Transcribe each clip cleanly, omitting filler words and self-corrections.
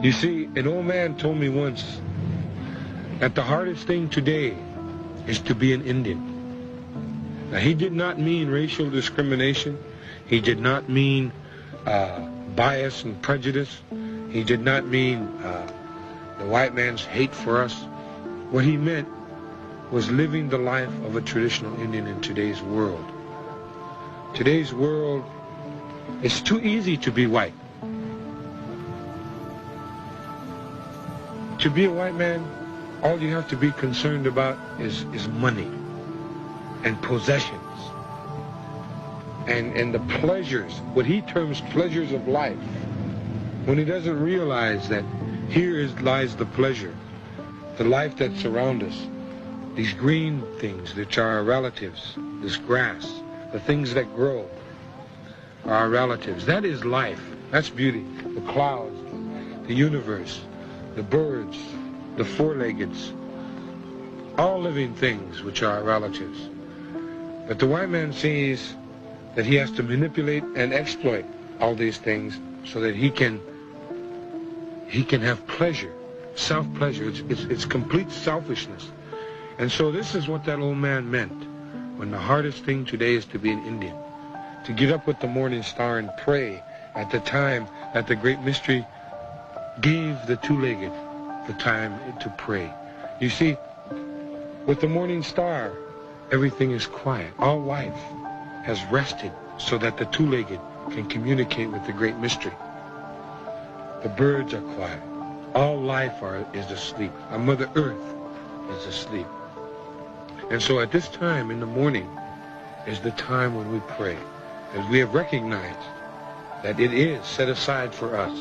You see, an old man told me once that the hardest thing today is to be an Indian. Now, he did not mean racial discrimination. He did not mean bias and prejudice. He did not mean the white man's hate for us. What he meant was living the life of a traditional Indian in today's world. Today's world, it's too easy to be white. To be a white man, all you have to be concerned about is money and possessions and the pleasures, what he terms pleasures of life, when he doesn't realize that here lies the pleasure, the life that surrounds us, these green things which are our relatives, this grass, the things that grow are our relatives. That is life. That's beauty. The clouds, the universe, the birds, the four-leggeds, all living things which are our relatives. But the white man sees that he has to manipulate and exploit all these things so that he can have pleasure, self-pleasure. It's complete selfishness. And so this is what that old man meant when the hardest thing today is to be an Indian, to get up with the morning star and pray at the time that the great mystery gave the two-legged the time to pray. You see, with the morning star, everything is quiet. All life has rested so that the two-legged can communicate with the great mystery. The birds are quiet. All life is asleep. Our Mother Earth is asleep. And so at this time in the morning is the time when we pray, as we have recognized that it is set aside for us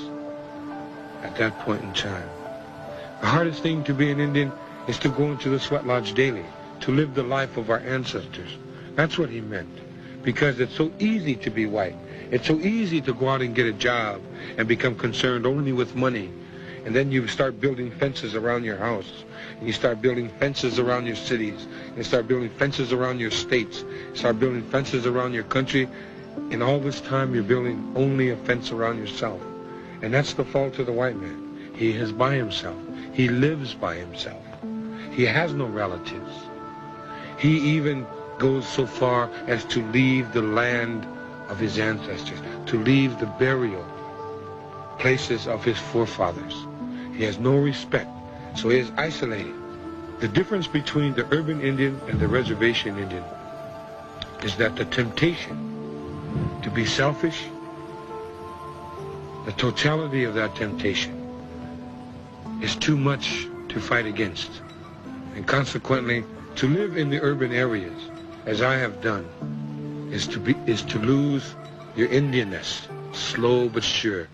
at that point in time. The hardest thing to be an Indian is to go into the sweat lodge daily, to live the life of our ancestors. That's what he meant, because it's so easy to be white. It's so easy to go out and get a job and become concerned only with money. And then you start building fences around your house. And you start building fences around your cities. You start building fences around your states. You start building fences around your country. And all this time you're building only a fence around yourself. And that's the fault of the white man. He is by himself. He lives by himself. He has no relatives. He even goes so far as to leave the land of his ancestors, to leave the burial places of his forefathers. He has no respect, so he is isolated. The difference between the urban Indian and the reservation Indian is that the temptation to be selfish, the totality of that temptation is too much to fight against. And consequently, to live in the urban areas, as I have done, is to lose your Indian-ness, slow but sure.